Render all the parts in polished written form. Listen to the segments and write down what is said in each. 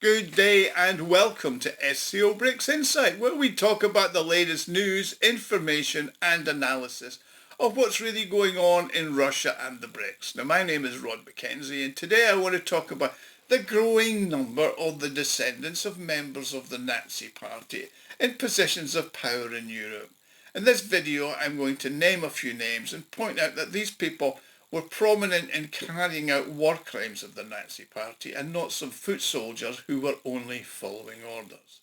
Good day and welcome to SCO BRICS Insight, where we talk about the latest news, information and analysis of what's really going on in Russia and the BRICS. Now, my name is Rhod Mackenzie, and today I want to talk about the growing number of the descendants of members of the Nazi Party in positions of power in Europe. In this video, I'm going to name a few names and point out that these people were prominent in carrying out war crimes of the Nazi Party and not some foot soldiers who were only following orders.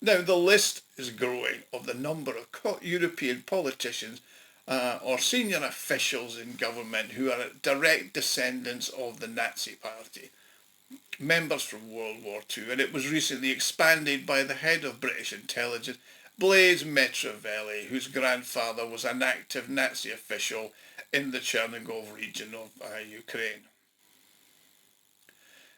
Now, the list is growing of the number of European politicians or senior officials in government who are direct descendants of the Nazi Party, members from World War II, and it was recently expanded by the head of British intelligence, Blaise Machiavelli, whose grandfather was an active Nazi official in the Chernigov region of Ukraine.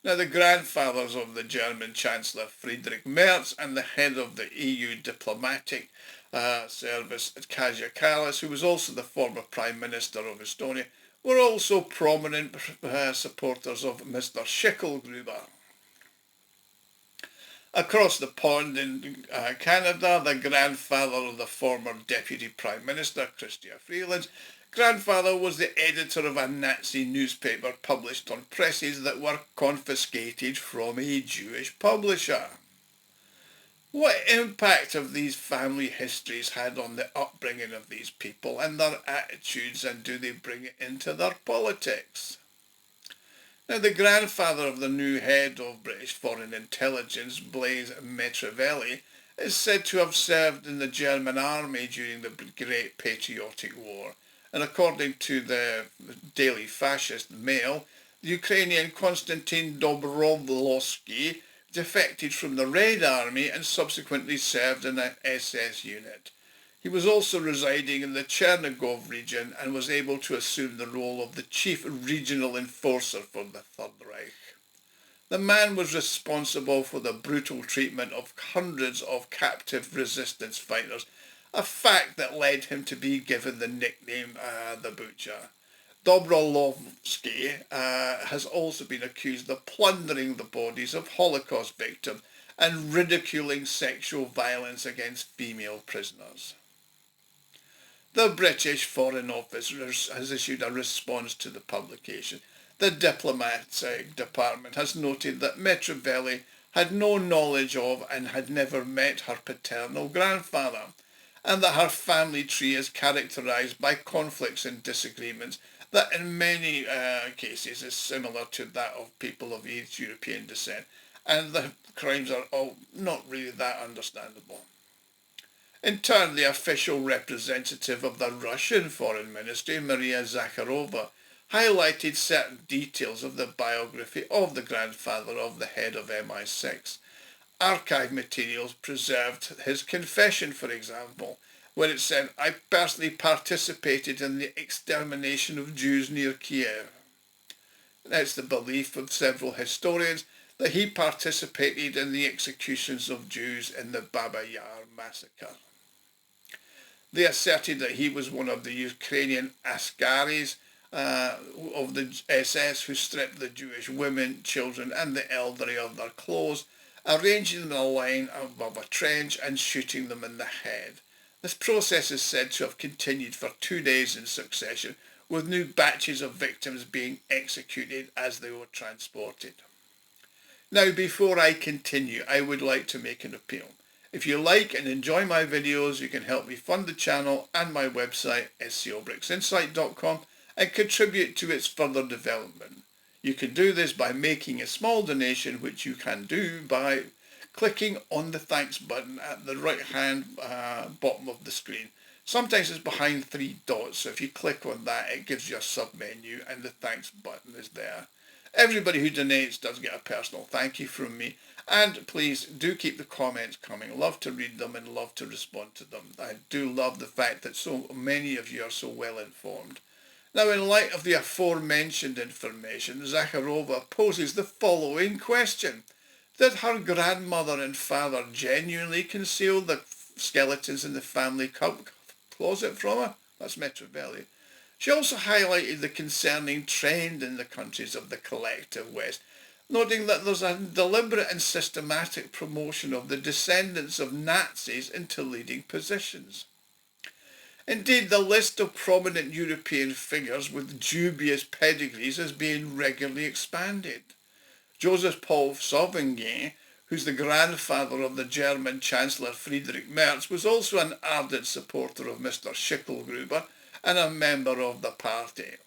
Now, the grandfathers of the German Chancellor Friedrich Merz and the head of the EU diplomatic service, Kaja Kallas, who was also the former Prime Minister of Estonia, were also prominent supporters of Mr. Schicklgruber. Across the pond in Canada, the grandfather of the former Deputy Prime Minister, Chrystia Freeland's grandfather was the editor of a Nazi newspaper published on presses that were confiscated from a Jewish publisher. What impact have these family histories had on the upbringing of these people and their attitudes, and do they bring it into their politics? Now, the grandfather of the new head of British Foreign Intelligence, Blaise Machiavelli, is said to have served in the German army during the Great Patriotic War. And according to the Daily Fascist Mail, the Ukrainian Konstantin Dobrovolsky defected from the Red Army and subsequently served in an SS unit. He was also residing in the Chernigov region and was able to assume the role of the chief regional enforcer for the Third Reich. The man was responsible for the brutal treatment of hundreds of captive resistance fighters, a fact that led him to be given the nickname the Butcher. Dobrovolsky has also been accused of plundering the bodies of Holocaust victims and ridiculing sexual violence against female prisoners. The British Foreign Office has issued a response to the publication. The diplomatic department has noted that Machiavelli had no knowledge of and had never met her paternal grandfather, and that her family tree is characterised by conflicts and disagreements that in many cases is similar to that of people of East European descent, and the crimes are all not really that understandable. In turn, the official representative of the Russian Foreign Ministry, Maria Zakharova, highlighted certain details of the biography of the grandfather of the head of MI6. Archive materials preserved his confession, for example, where it said, "I personally participated in the extermination of Jews near Kiev." It's the belief of several historians that he participated in the executions of Jews in the Babi Yar massacre. They asserted that he was one of the Ukrainian askaris of the SS who stripped the Jewish women, children and the elderly of their clothes, arranging them in a line above a trench and shooting them in the head. This process is said to have continued for 2 days in succession, with new batches of victims being executed as they were transported. Now, before I continue, I would like to make an appeal. If you like and enjoy my videos, you can help me fund the channel and my website, scobricsinsight.com, and contribute to its further development. You can do this by making a small donation, which you can do by clicking on the thanks button at the right hand bottom of the screen. Sometimes it's behind 3 dots, so if you click on that, it gives you a sub menu and the thanks button is there. Everybody who donates does get a personal thank you from me, and please do keep the comments coming. Love to read them and love to respond to them. I do love the fact that so many of you are so well informed. Now, in light of the aforementioned information, Zakharova poses the following question. Did her grandmother and father genuinely conceal the skeletons in the family closet from her? That's Machiavelli. She also highlighted the concerning trend in the countries of the collective West noting that there's a deliberate and systematic promotion of the descendants of Nazis into leading positions. Indeed, the list of prominent European figures with dubious pedigrees is being regularly expanded. Joseph Paul Sauvigny, who's the grandfather of the German Chancellor Friedrich Merz, was also an ardent supporter of Mr. Schicklgruber and a member of the party.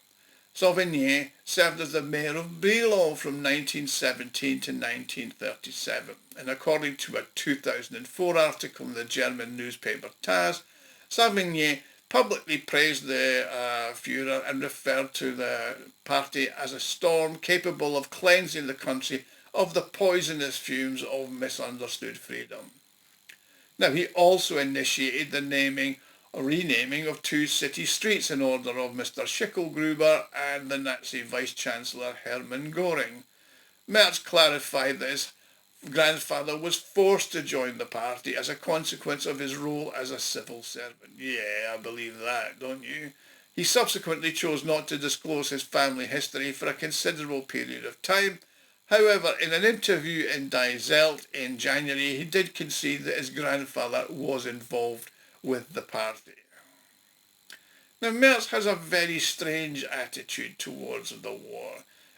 Sauvigny served as the mayor of Brilon from 1917 to 1937, and according to a 2004 article in the German newspaper TAS, Sauvigny publicly praised the Führer and referred to the party as a storm capable of cleansing the country of the poisonous fumes of misunderstood freedom. Now, he also initiated the renaming of two city streets in order of Mr. Schicklgruber and the Nazi Vice-Chancellor Hermann Göring. Merz clarified that his grandfather was forced to join the party as a consequence of his role as a civil servant. Yeah, I believe that, don't you? He subsequently chose not to disclose his family history for a considerable period of time. However, in an interview in Die Welt in January, he did concede that his grandfather was involved with the party. Now, Merz has a very strange attitude towards the war.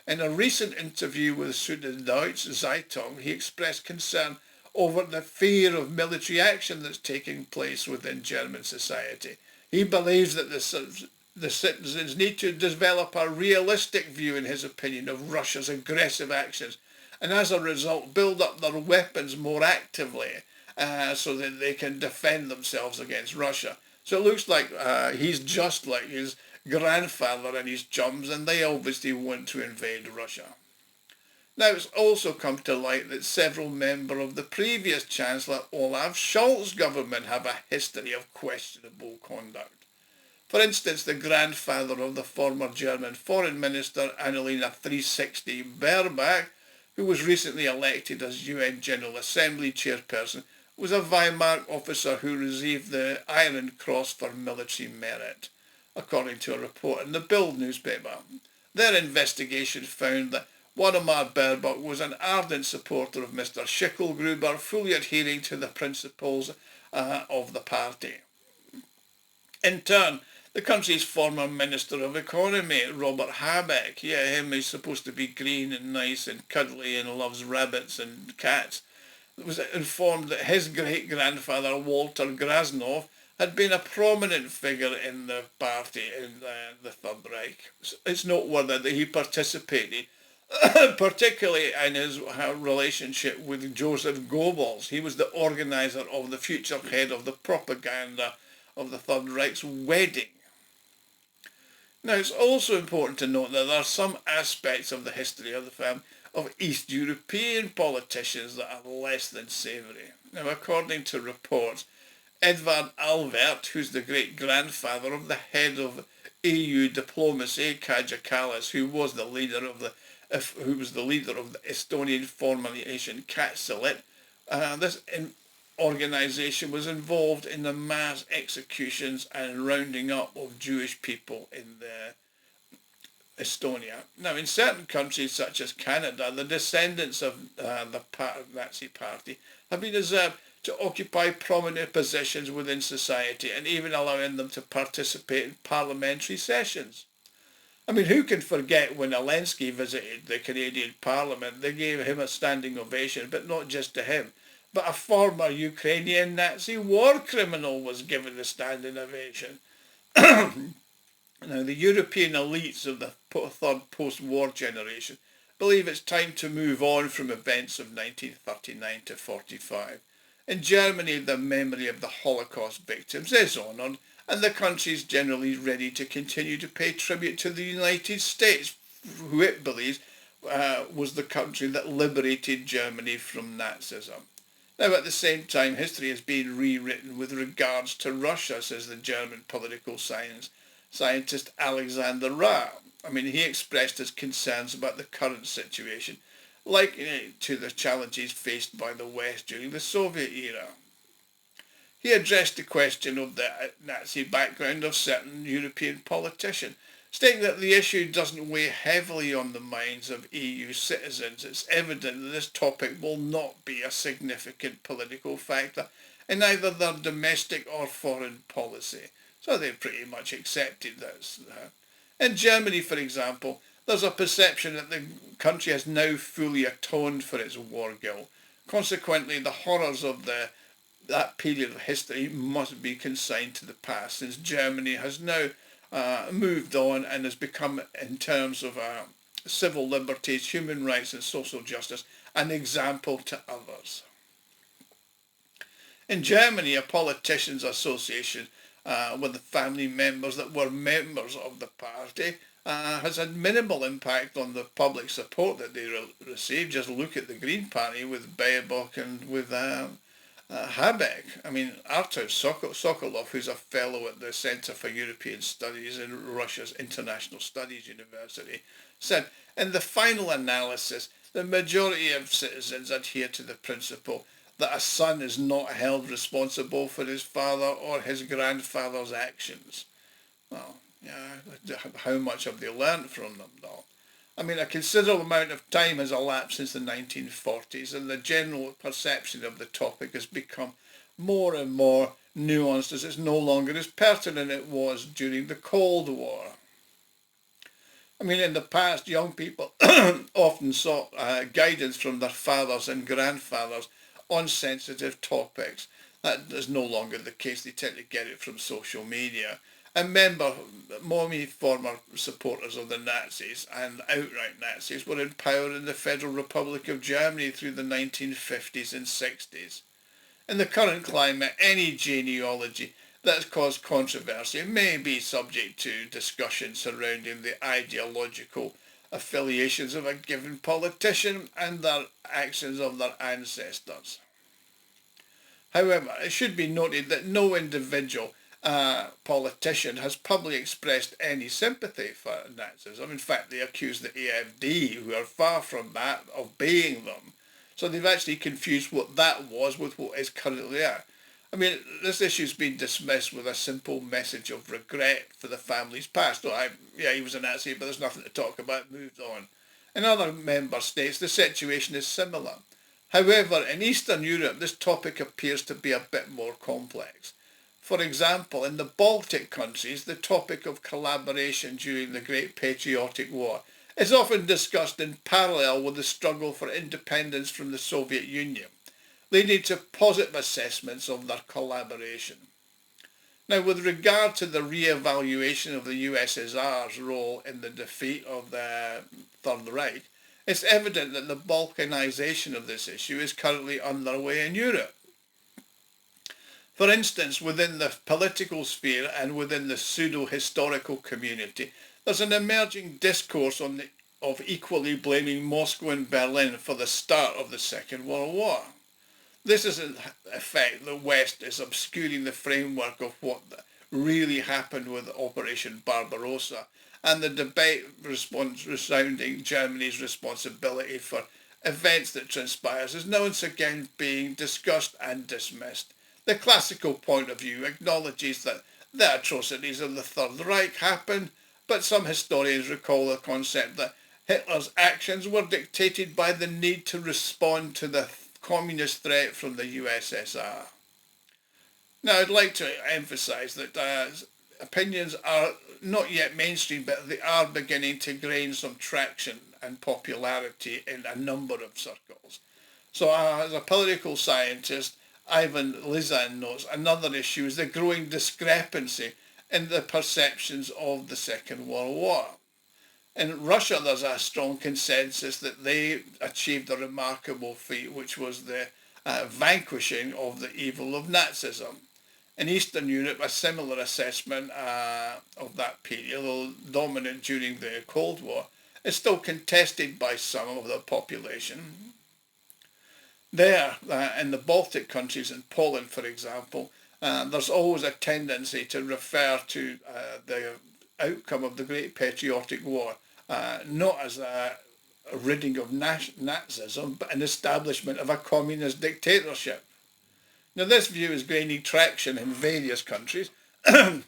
In a recent interview with Süddeutsche Zeitung, he expressed concern over the fear of military action that's taking place within German society. He believes that the citizens need to develop a realistic view, in his opinion, of Russia's aggressive actions, and as a result build up their weapons more actively so that they can defend themselves against Russia. So it looks like he's just like his grandfather and his chums, and they obviously want to invade Russia. Now, it's also come to light that several members of the previous Chancellor Olaf Scholz's government have a history of questionable conduct. For instance, the grandfather of the former German Foreign Minister Annalena 360 Baerbock, who was recently elected as UN General Assembly chairperson, was a Weimar officer who received the Iron Cross for military merit, according to a report in the Bild newspaper. Their investigation found that Waldemar Baerbock was an ardent supporter of Mr. Schicklgruber, fully adhering to the principles of the party. In turn, the country's former Minister of Economy, Rhod Habeck, he's supposed to be green and nice and cuddly and loves rabbits and cats, was informed that his great-grandfather, Walter Krasnov, had been a prominent figure in the party in the Third Reich. It's noteworthy that he participated, particularly in his relationship with Joseph Goebbels. He was the organizer of the future head of the propaganda of the Third Reich's wedding. Now, it's also important to note that there are some aspects of the history of the family of East European politicians that are less than savoury. Now, according to reports, Edvard Albert, who's the great-grandfather of the head of EU diplomacy, Kaja Kallas, who was the leader of the Estonian formation Katselit, this organisation was involved in the mass executions and rounding up of Jewish people in Estonia. Now, in certain countries such as Canada, the descendants of the Nazi Party have been observed to occupy prominent positions within society and even allowing them to participate in parliamentary sessions. I mean, who can forget when Zelensky visited the Canadian Parliament? They gave him a standing ovation, but not just to him. But a former Ukrainian Nazi war criminal was given the standing ovation. Now, the European elites of the third post-war generation believe it's time to move on from events of 1939 to 45. In Germany, the memory of the Holocaust victims is honoured, and the country is generally ready to continue to pay tribute to the United States, who it believes was the country that liberated Germany from Nazism. Now, at the same time, history has been rewritten with regards to Russia, says the German political scientist Alexander Rhod. I mean, he expressed his concerns about the current situation, likening to the challenges faced by the West during the Soviet era. He addressed the question of the Nazi background of certain European politicians, Stating that the issue doesn't weigh heavily on the minds of EU citizens, it's evident that this topic will not be a significant political factor in either their domestic or foreign policy. So they've pretty much accepted this. In Germany, for example, there's a perception that the country has now fully atoned for its war guilt. Consequently, the horrors of that period of history must be consigned to the past, since Germany has now moved on and has become, in terms of civil liberties, human rights and social justice, an example to others. In Germany, a politicians' association with the family members that were members of the party has had minimal impact on the public support that they received. Just look at the Green Party with Baerbock and with Habeck. I mean, Artur Sokolov, who's a fellow at the Centre for European Studies in Russia's International Studies University, said, in the final analysis, the majority of citizens adhere to the principle that a son is not held responsible for his father or his grandfather's actions. Well, yeah, how much have they learned from them, though? I mean, a considerable amount of time has elapsed since the 1940s, and the general perception of the topic has become more and more nuanced as it's no longer as pertinent as it was during the Cold War. I mean, in the past, young people often sought guidance from their fathers and grandfathers on sensitive topics. That is no longer the case. They tend to get it from social media. And many former supporters of the Nazis and outright Nazis were in power in the Federal Republic of Germany through the 1950s and 60s. In the current climate, any genealogy that has caused controversy may be subject to discussion surrounding the ideological affiliations of a given politician and their actions of their ancestors. However, it should be noted that no individual politician has publicly expressed any sympathy for Nazism. In fact, they accuse the AfD, who are far from that, of being them. So they've actually confused what that was with what is currently there. I mean, this issue's been dismissed with a simple message of regret for the family's past. Oh, he was a Nazi, but there's nothing to talk about, moved on. In other member states, the situation is similar. However, in Eastern Europe, this topic appears to be a bit more complex. For example, in the Baltic countries, the topic of collaboration during the Great Patriotic War is often discussed in parallel with the struggle for independence from the Soviet Union, leading to positive assessments of their collaboration. Now, with regard to the re-evaluation of the USSR's role in the defeat of the Third Reich, it's evident that the Balkanization of this issue is currently underway in Europe. For instance, within the political sphere and within the pseudo-historical community, there's an emerging discourse of equally blaming Moscow and Berlin for the start of the Second World War. This is in effect the West is obscuring the framework of what really happened with Operation Barbarossa and the debate resounding Germany's responsibility for events that transpires is now once again being discussed and dismissed. The classical point of view acknowledges that the atrocities of the Third Reich happened, but some historians recall the concept that Hitler's actions were dictated by the need to respond to the communist threat from the USSR. Now, I'd like to emphasise that opinions are not yet mainstream, but they are beginning to gain some traction and popularity in a number of circles. So as a political scientist, Ivan Lizan notes another issue is the growing discrepancy in the perceptions of the Second World War. In Russia, there's a strong consensus that they achieved a remarkable feat, which was the vanquishing of the evil of Nazism. In Eastern Europe, a similar assessment of that period, although dominant during the Cold War, is still contested by some of the population. There, in the Baltic countries, in Poland, for example, there's always a tendency to refer to the outcome of the Great Patriotic War, not as a ridding of Nazism, but an establishment of a communist dictatorship. Now, this view is gaining traction in various countries, and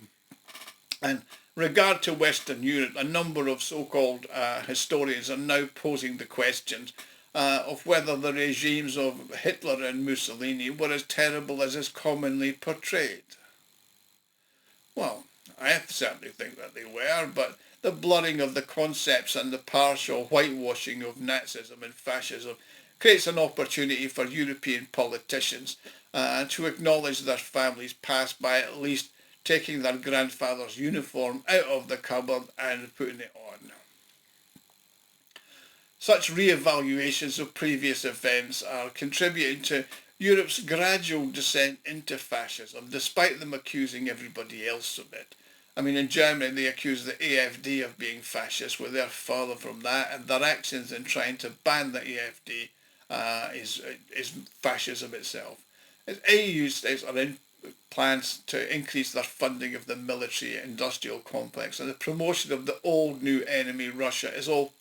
regard to Western Europe, a number of so-called historians are now posing the question of whether the regimes of Hitler and Mussolini were as terrible as is commonly portrayed. Well, I certainly think that they were, but the blurring of the concepts and the partial whitewashing of Nazism and fascism creates an opportunity for European politicians to acknowledge their families' past by at least taking their grandfather's uniform out of the cupboard and putting it on. Such re-evaluations of previous events are contributing to Europe's gradual descent into fascism, despite them accusing everybody else of it. I mean, in Germany, they accuse the AfD of being fascist, where they're further from that, and their actions in trying to ban the AfD is fascism itself. As EU states are in plans to increase their funding of the military-industrial complex, and the promotion of the old new enemy Russia is all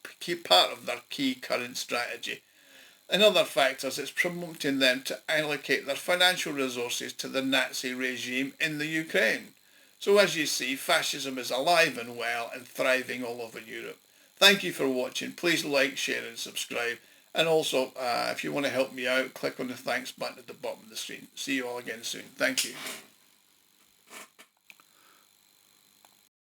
part of their key current strategy. In other factors, it's promoting them to allocate their financial resources to the Nazi regime in the Ukraine. So as you see, fascism is alive and well and thriving all over Europe. Thank you for watching. Please like, share and subscribe. And also, if you want to help me out, click on the thanks button at the bottom of the screen. See you all again soon. Thank you.